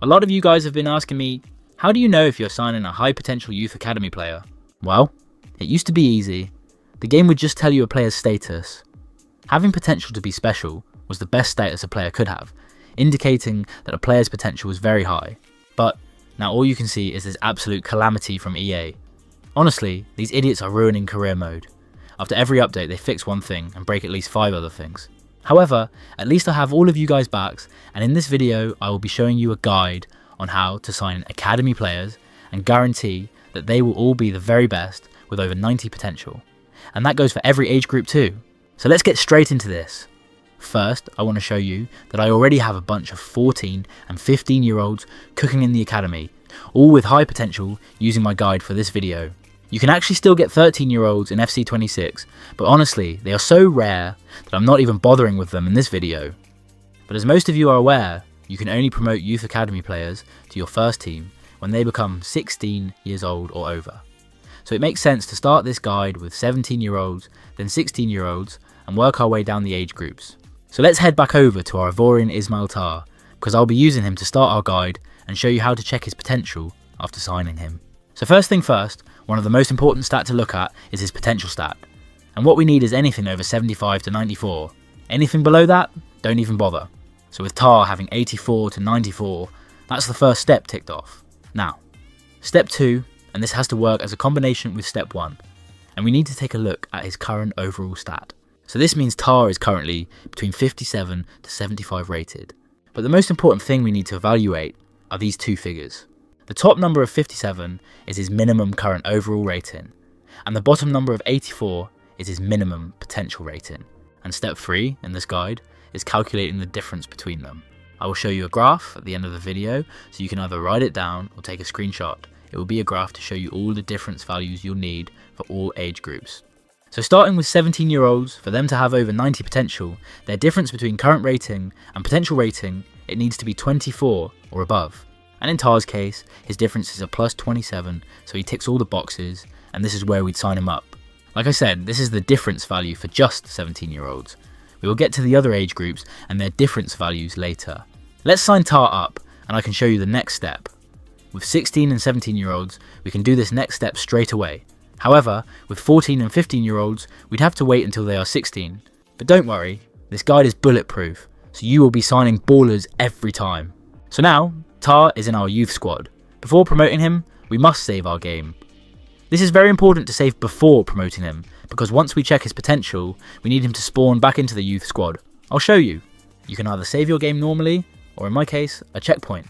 A lot of you guys have been asking me, how do you know if you're signing a high potential youth academy player? Well, it used to be easy. The game would just tell you a player's status. Having potential to be special was the best status a player could have, indicating that a player's potential was very high. But now all you can see is this absolute calamity from EA. Honestly, these idiots are ruining career mode. After every update they fix one thing and break at least 5 other things. However, at least I have all of you guys' backs, and in this video I will be showing you a guide on how to sign academy players and guarantee that they will all be the very best with over 90 potential. And that goes for every age group too. So let's get straight into this. First, I want to show you that I already have a bunch of 14 and 15 year olds cooking in the academy, all with high potential using my guide for this video. You can actually still get 13 year olds in FC26, but honestly, they are so rare that I'm not even bothering with them in this video. But as most of you are aware, you can only promote youth academy players to your first team when they become 16 years old or over. So it makes sense to start this guide with 17 year olds, then 16 year olds, and work our way down the age groups. So let's head back over to our Ivorian Ismail Tar, because I'll be using him to start our guide and show you how to check his potential after signing him. So first thing first, one of the most important stat to look at is his potential stat. And what we need is anything over 75 to 94. Anything below that, don't even bother. So with Tar having 84 to 94, that's the first step ticked off. Now, step 2, and this has to work as a combination with step 1, and we need to take a look at his current overall stat. So this means Tar is currently between 57 to 75 rated. But the most important thing we need to evaluate are these two figures. The top number of 57 is his minimum current overall rating, and the bottom number of 84 is his minimum potential rating. And step 3 in this guide is calculating the difference between them. I will show you a graph at the end of the video, so you can either write it down or take a screenshot. It will be a graph to show you all the difference values you'll need for all age groups. So starting with 17 year olds, for them to have over 90 potential, their difference between current rating and potential rating, it needs to be 24 or above. And in Tar's case, his difference is a plus 27, so he ticks all the boxes, and this is where we'd sign him up. Like I said, this is the difference value for just 17 year olds. We will get to the other age groups and their difference values later. Let's sign Tar up, and I can show you the next step. With 16 and 17 year olds, we can do this next step straight away. However, with 14 and 15 year olds, we'd have to wait until they are 16. But don't worry, this guide is bulletproof, so you will be signing ballers every time. So now, Tar is in our youth squad. Before promoting him, we must save our game. This is very important to save before promoting him, because once we check his potential, we need him to spawn back into the youth squad. I'll show you. You can either save your game normally, or in my case, a checkpoint.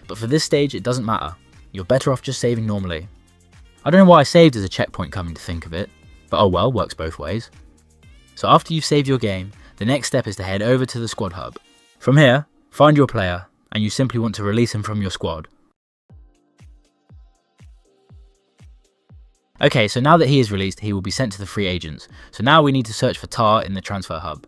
But for this stage, it doesn't matter. You're better off just saving normally. I don't know why I saved as a checkpoint coming to think of it, but oh well, works both ways. So after you've saved your game, the next step is to head over to the squad hub. From here, find your player, and you simply want to release him from your squad. Okay, so now that he is released, he will be sent to the free agents. So now we need to search for Tar in the transfer hub.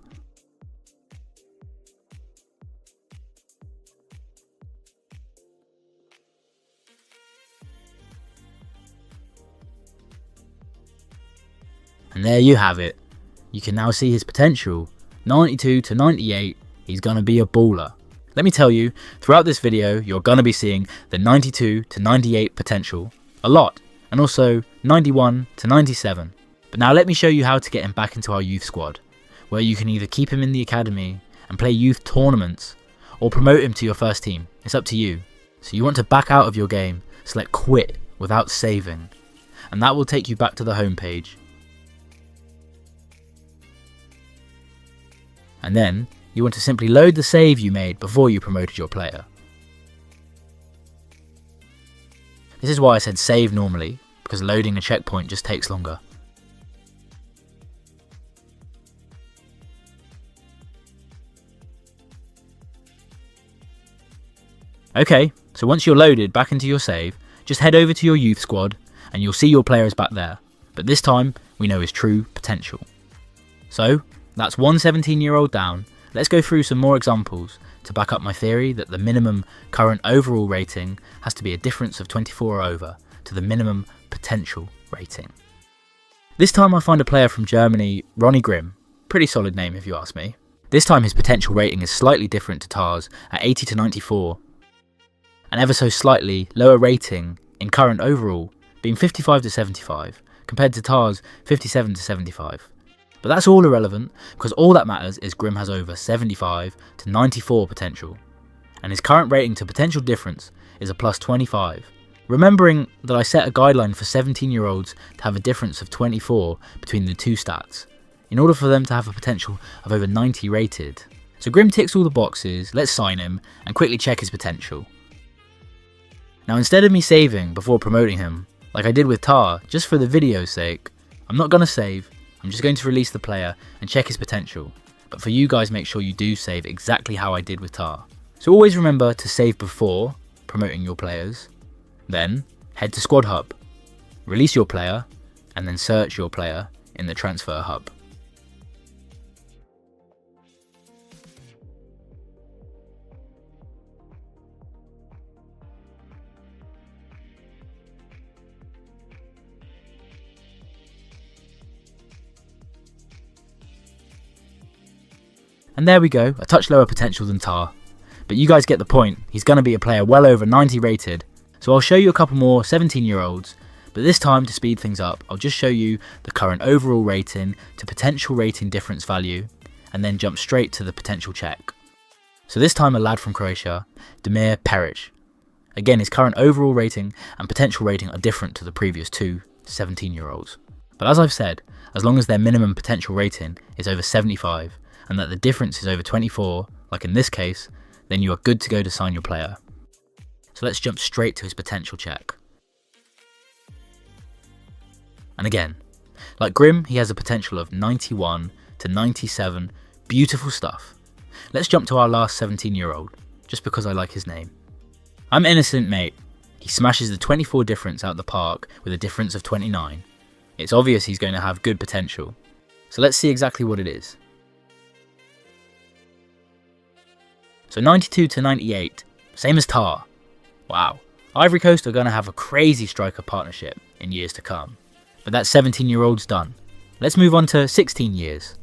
And there you have it. You can now see his potential. 92 to 98, he's gonna be a baller. Let me tell you, throughout this video, you're gonna be seeing the 92 to 98 potential a lot, and also 91 to 97. But now let me show you how to get him back into our youth squad, where you can either keep him in the academy and play youth tournaments, or promote him to your first team. It's up to you. So you want to back out of your game, select quit without saving, and that will take you back to the home page. And then, you want to simply load the save you made before you promoted your player. This is why I said save normally, because loading a checkpoint just takes longer. Okay, so once you're loaded back into your save, just head over to your youth squad and you'll see your player is back there, but this time we know his true potential. So, that's one 17-year-old down. Let's go through some more examples to back up my theory that the minimum current overall rating has to be a difference of 24 or over to the minimum potential rating. This time I find a player from Germany, Ronnie Grimm. Pretty solid name if you ask me. This time his potential rating is slightly different to Tar's at 80 to 94. an ever so slightly lower rating in current overall, being 55 to 75, compared to Tar's 57 to 75. But that's all irrelevant, because all that matters is Grim has over 75 to 94 potential, and his current rating to potential difference is a plus 25. Remembering that I set a guideline for 17-year-olds to have a difference of 24 between the two stats, in order for them to have a potential of over 90 rated. So Grim ticks all the boxes, let's sign him, and quickly check his potential. Now instead of me saving before promoting him, like I did with Tar, just for the video's sake, I'm not going to save, I'm just going to release the player and check his potential. But for you guys, make sure you do save exactly how I did with Tar. So always remember to save before promoting your players, then head to Squad Hub, release your player, and then search your player in the Transfer Hub. And there we go, a touch lower potential than Tar. But you guys get the point, he's going to be a player well over 90 rated. So I'll show you a couple more 17-year-olds, but this time to speed things up, I'll just show you the current overall rating to potential rating difference value, and then jump straight to the potential check. So this time a lad from Croatia, Damir Peric. Again, his current overall rating and potential rating are different to the previous two 17-year-olds. But as I've said, as long as their minimum potential rating is over 75, and that the difference is over 24, like in this case, then you are good to go to sign your player. So let's jump straight to his potential check. And again, like Grim, he has a potential of 91 to 97, beautiful stuff. Let's jump to our last 17-year-old, just because I like his name. I'm innocent, mate. He smashes the 24 difference out the park with a difference of 29. It's obvious he's going to have good potential. So let's see exactly what it is. So 92 to 98, same as Tar. Wow, Ivory Coast are going to have a crazy striker partnership in years to come. But that 17-year-old's done. Let's move on to 16 years.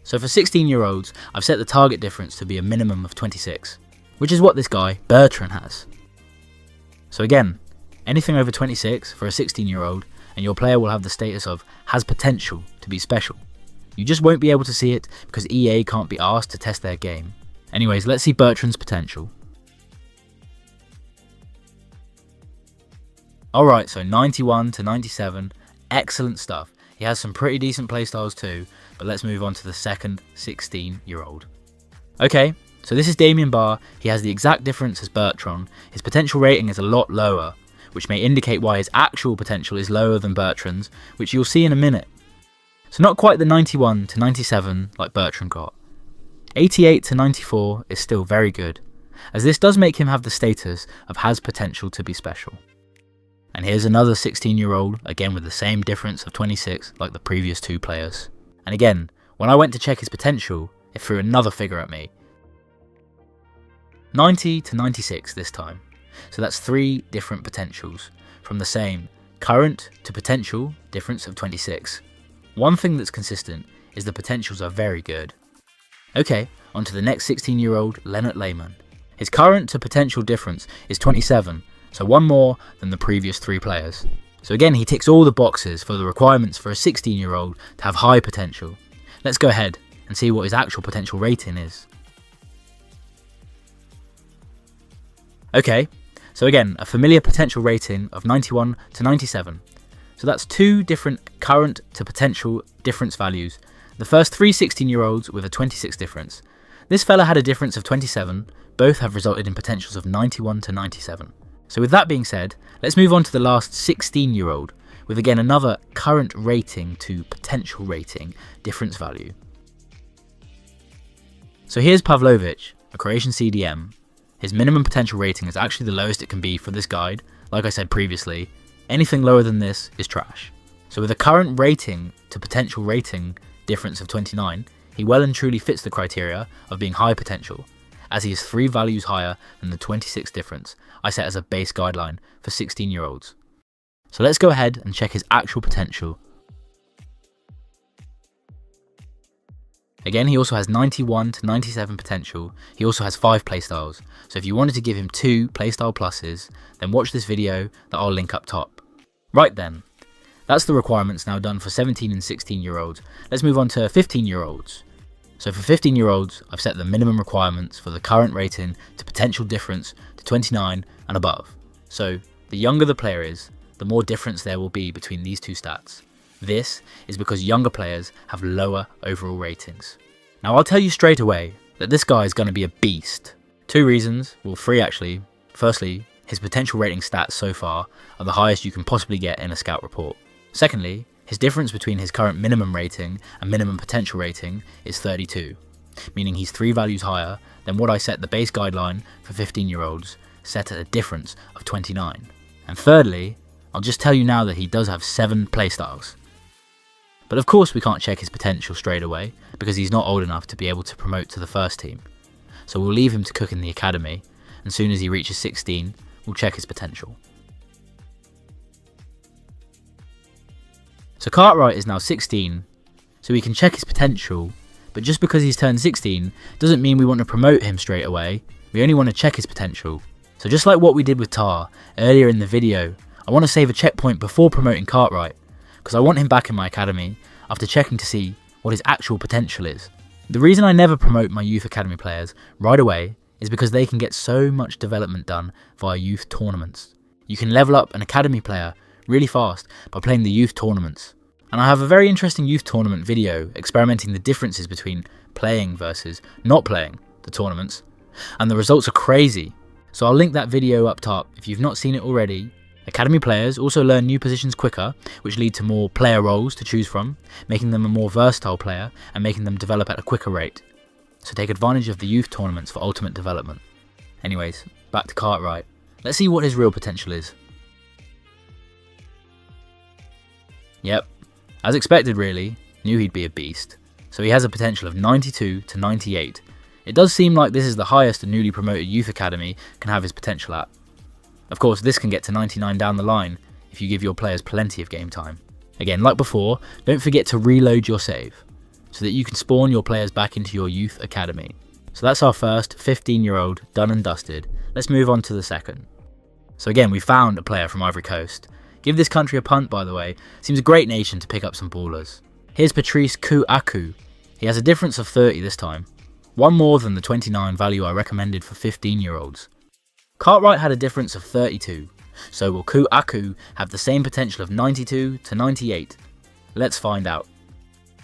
So for 16-year-olds, I've set the target difference to be a minimum of 26, which is what this guy, Bertrand, has. So again, anything over 26 for a 16-year-old, and your player will have the status of has potential to be special. You just won't be able to see it because EA can't be asked to test their game. Anyways, let's see Bertrand's potential. Alright, so 91 to 97, excellent stuff. He has some pretty decent playstyles too, but let's move on to the second 16-year-old. Okay, so this is Damien Barr. He has the exact difference as Bertrand. His potential rating is a lot lower, which may indicate why his actual potential is lower than Bertrand's, which you'll see in a minute. So not quite the 91 to 97 like Bertrand got. 88 to 94 is still very good, as this does make him have the status of has potential to be special. And here's another 16-year-old, again with the same difference of 26 like the previous two players. And again, when I went to check his potential, it threw another figure at me. 90 to 96 this time. So that's three different potentials, from the same current to potential difference of 26. One thing that's consistent is the potentials are very good. Okay, on to the next 16-year-old, Lennart Lehmann. His current to potential difference is 27, so one more than the previous three players. So again, he ticks all the boxes for the requirements for a 16-year-old to have high potential. Let's go ahead and see what his actual potential rating is. Okay, so again, a familiar potential rating of 91 to 97. So that's two different current to potential difference values. The first three 16-year-olds with a 26 difference. This fella had a difference of 27, both have resulted in potentials of 91 to 97. So with that being said, let's move on to the last 16-year-old, with again another current rating to potential rating difference value. So here's Pavlovic, a Croatian CDM. His minimum potential rating is actually the lowest it can be for this guide. Like I said previously, anything lower than this is trash. So with a current rating to potential rating difference of 29, he well and truly fits the criteria of being high potential, as he is 3 values higher than the 26 difference I set as a base guideline for 16-year-olds. So let's go ahead and check his actual potential. Again, he also has 91 to 97 potential. He also has 5 playstyles. So if you wanted to give him 2 playstyle pluses, then watch this video that I'll link up top. Right then, that's the requirements now done for 17 and 16-year-olds. Let's move on to 15-year-olds. So for 15-year-olds, I've set the minimum requirements for the current rating to potential difference to 29 and above. So the younger the player is, the more difference there will be between these two stats. This is because younger players have lower overall ratings. Now I'll tell you straight away that this guy is going to be a beast. 2 reasons, well 3 actually. Firstly, his potential rating stats so far are the highest you can possibly get in a scout report. Secondly, his difference between his current minimum rating and minimum potential rating is 32, meaning he's 3 values higher than what I set the base guideline for 15-year-olds, set at a difference of 29. And thirdly, I'll just tell you now that he does have 7 playstyles. But of course we can't check his potential straight away, because he's not old enough to be able to promote to the first team. So we'll leave him to cook in the academy, and as soon as he reaches 16, we'll check his potential. So Cartwright is now 16, so we can check his potential, but just because he's turned 16 doesn't mean we want to promote him straight away. We only want to check his potential. So just like what we did with Tar earlier in the video, I want to save a checkpoint before promoting Cartwright, because I want him back in my academy after checking to see what his actual potential is. The reason I never promote my youth academy players right away is because they can get so much development done via youth tournaments. You can level up an academy player really fast by playing the youth tournaments. And I have a very interesting youth tournament video experimenting the differences between playing versus not playing the tournaments, and the results are crazy. So I'll link that video up top if you've not seen it already. Academy players also learn new positions quicker, which lead to more player roles to choose from, making them a more versatile player and making them develop at a quicker rate. So take advantage of the youth tournaments for ultimate development. Anyways, back to Cartwright. Let's see what his real potential is. Yep, as expected really, knew he'd be a beast. So he has a potential of 92 to 98. It does seem like this is the highest a newly promoted youth academy can have his potential at. Of course, this can get to 99 down the line if you give your players plenty of game time. Again, like before, don't forget to reload your save, so that you can spawn your players back into your youth academy. So that's our first 15-year-old done and dusted. Let's move on to the second. So again, we found a player from Ivory Coast. Give this country a punt, by the way. Seems a great nation to pick up some ballers. Here's Patrice Kouakou. He has a difference of 30 this time. 1 more than the 29 value I recommended for 15-year-olds. Cartwright had a difference of 32. So will Kouakou have the same potential of 92 to 98? Let's find out.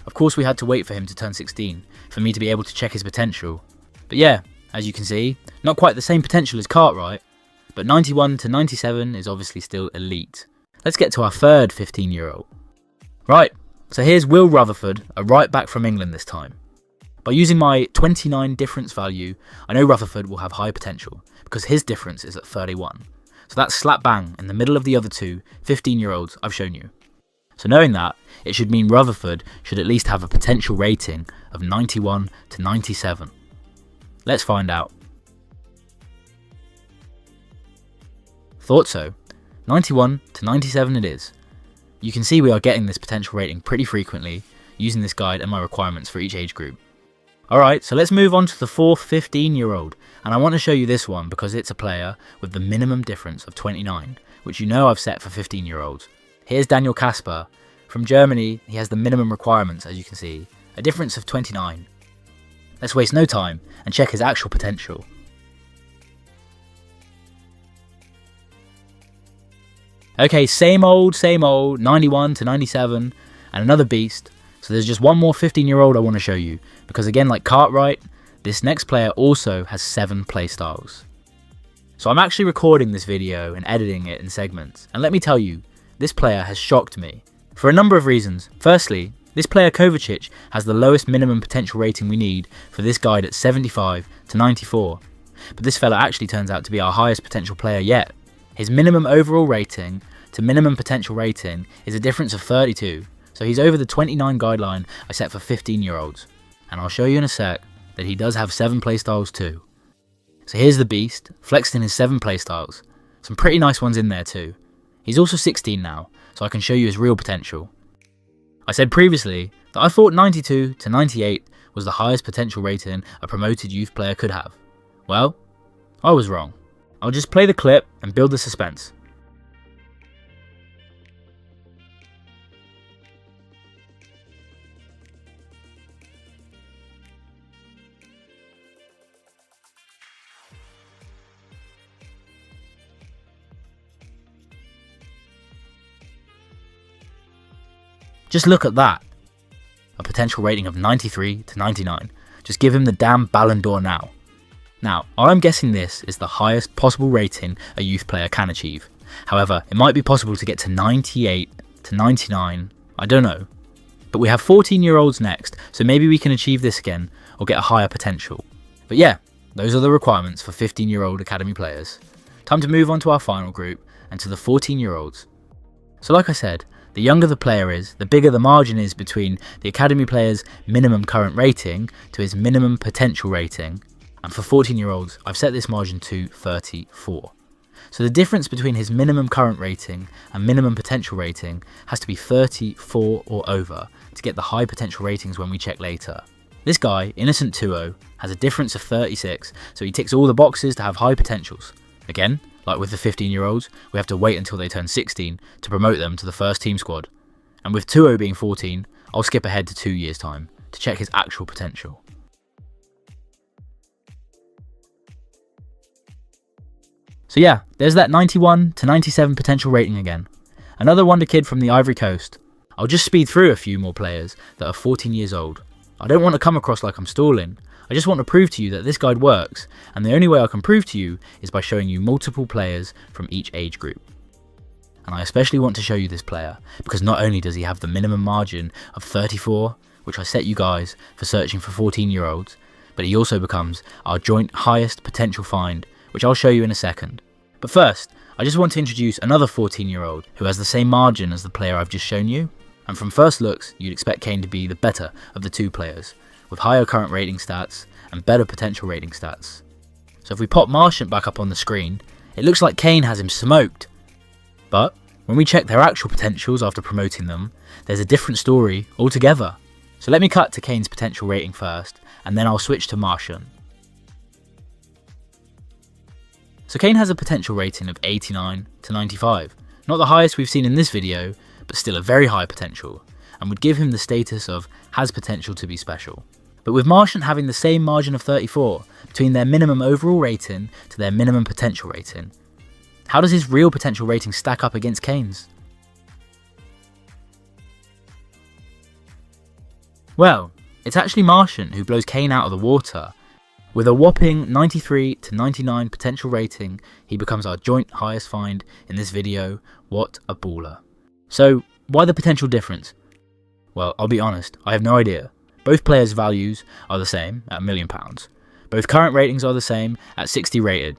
Of course we had to wait for him to turn 16 for me to be able to check his potential. But yeah, as you can see, not quite the same potential as Cartwright, but 91 to 97 is obviously still elite. Let's get to our third 15-year-old. Right, so here's Will Rutherford, a right back from England this time. By using my 29 difference value, I know Rutherford will have high potential, because his difference is at 31. So that's slap bang in the middle of the other two 15-year-olds I've shown you. So knowing that, it should mean Rutherford should at least have a potential rating of 91 to 97. Let's find out. Thought so. 91 to 97 it is. You can see we are getting this potential rating pretty frequently, using this guide and my requirements for each age group. Alright, so let's move on to the fourth 15-year-old, and I want to show you this one because it's a player with the minimum difference of 29, which you know I've set for 15-year-olds. Here's Daniel Kasper. From Germany, he has the minimum requirements, as you can see, a difference of 29. Let's waste no time and check his actual potential. Okay, same old, 91 to 97, and another beast. So there's just one more 15-year-old I want to show you, because again, like Cartwright, this next player also has 7 playstyles. So I'm actually recording this video and editing it in segments, and let me tell you, this player has shocked me, for a number of reasons. Firstly, this player Kovacic has the lowest minimum potential rating we need for this guide at 75 to 94, but this fella actually turns out to be our highest potential player yet. His minimum overall rating to minimum potential rating is a difference of 32, so he's over the 29 guideline I set for 15-year-olds. And I'll show you in a sec that he does have 7 playstyles too. So here's the beast, flexed in his 7 playstyles. Some pretty nice ones in there too. He's also 16 now, so I can show you his real potential. I said previously that I thought 92 to 98 was the highest potential rating a promoted youth player could have. Well, I was wrong. I'll just play the clip and build the suspense. Just look at that. A potential rating of 93 to 99. Just give him the damn Ballon d'Or now. Now, I'm guessing this is the highest possible rating a youth player can achieve. However, it might be possible to get to 98 to 99, I don't know. But we have 14-year-olds next, so maybe we can achieve this again or get a higher potential. But yeah, those are the requirements for 15-year-old academy players. Time to move on to our final group and to the 14-year-olds. So like I said, the younger the player is, the bigger the margin is between the academy player's minimum current rating to his minimum potential rating. And for 14-year-olds, I've set this margin to 34. So the difference between his minimum current rating and minimum potential rating has to be 34 or over to get the high potential ratings when we check later. This guy, Innocent 2-0, has a difference of 36, so he ticks all the boxes to have high potentials. Again, like with the 15-year-olds, we have to wait until they turn 16 to promote them to the first team squad. And with 2-0 being 14, I'll skip ahead to 2 years' time to check his actual potential. So yeah, there's that 91 to 97 potential rating again. Another wonder kid from the Ivory Coast. I'll just speed through a few more players that are 14 years old. I don't want to come across like I'm stalling. I just want to prove to you that this guide works, and the only way I can prove to you is by showing you multiple players from each age group. And I especially want to show you this player, because not only does he have the minimum margin of 34, which I set you guys for searching for 14-year-olds, but he also becomes our joint highest potential find, which I'll show you in a second. But first, I just want to introduce another 14-year-old who has the same margin as the player I've just shown you, and from first looks, you'd expect Kane to be the better of the two players, with higher current rating stats and better potential rating stats. So if we pop Marchant back up on the screen, it looks like Kane has him smoked. But when we check their actual potentials after promoting them, there's a different story altogether. So let me cut to Kane's potential rating first, and then I'll switch to Marchant. So Kane has a potential rating of 89 to 95, not the highest we've seen in this video, but still a very high potential, and would give him the status of has potential to be special. But with Marchant having the same margin of 34 between their minimum overall rating to their minimum potential rating, how does his real potential rating stack up against Kane's? Well, it's actually Marchant who blows Kane out of the water. With a whopping 93 to 99 potential rating, he becomes our joint highest find in this video. What a baller. So, why the potential difference? Well, I'll be honest, I have no idea. Both players' values are the same at £1 million. Both current ratings are the same at 60 rated.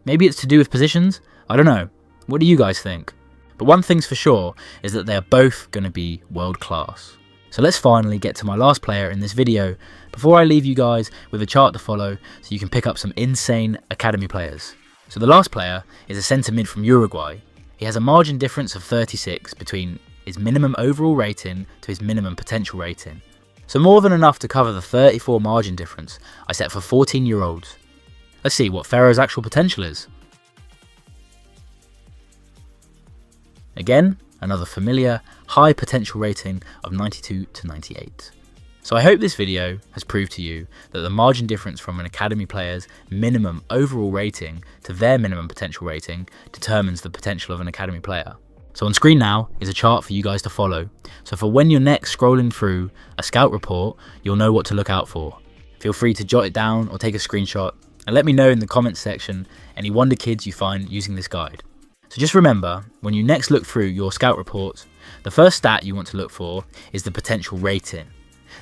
Maybe it's to do with positions? I don't know. What do you guys think? But one thing's for sure is that they are both going to be world class. So let's finally get to my last player in this video before I leave you guys with a chart to follow so you can pick up some insane academy players. So the last player is a centre mid from Uruguay. He has a margin difference of 36 between his minimum overall rating to his minimum potential rating. So more than enough to cover the 34 margin difference I set for 14-year-olds. Let's see what Ferro's actual potential is. Again, another familiar, high potential rating of 92 to 98. So I hope this video has proved to you that the margin difference from an academy player's minimum overall rating to their minimum potential rating determines the potential of an academy player. So on screen now is a chart for you guys to follow, so for when you're next scrolling through a scout report, you'll know what to look out for. Feel free to jot it down or take a screenshot and let me know in the comments section any wonder kids you find using this guide. So just remember, when you next look through your scout reports, the first stat you want to look for is the potential rating.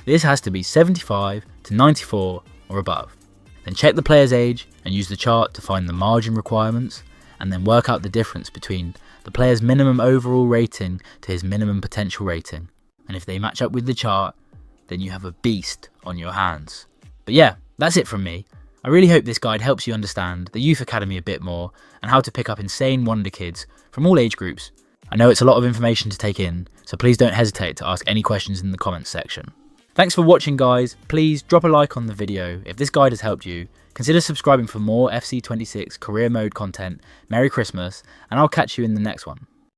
This has to be 75 to 94 or above. Then check the player's age and use the chart to find the margin requirements, and then work out the difference between the player's minimum overall rating to his minimum potential rating. And if they match up with the chart, then you have a beast on your hands. But yeah, that's it from me. I really hope this guide helps you understand the Youth Academy a bit more and how to pick up insane wonder kids from all age groups. I know it's a lot of information to take in, so please don't hesitate to ask any questions in the comments section. Thanks for watching guys, please drop a like on the video if this guide has helped you, consider subscribing for more FC26 career mode content, Merry Christmas, and I'll catch you in the next one.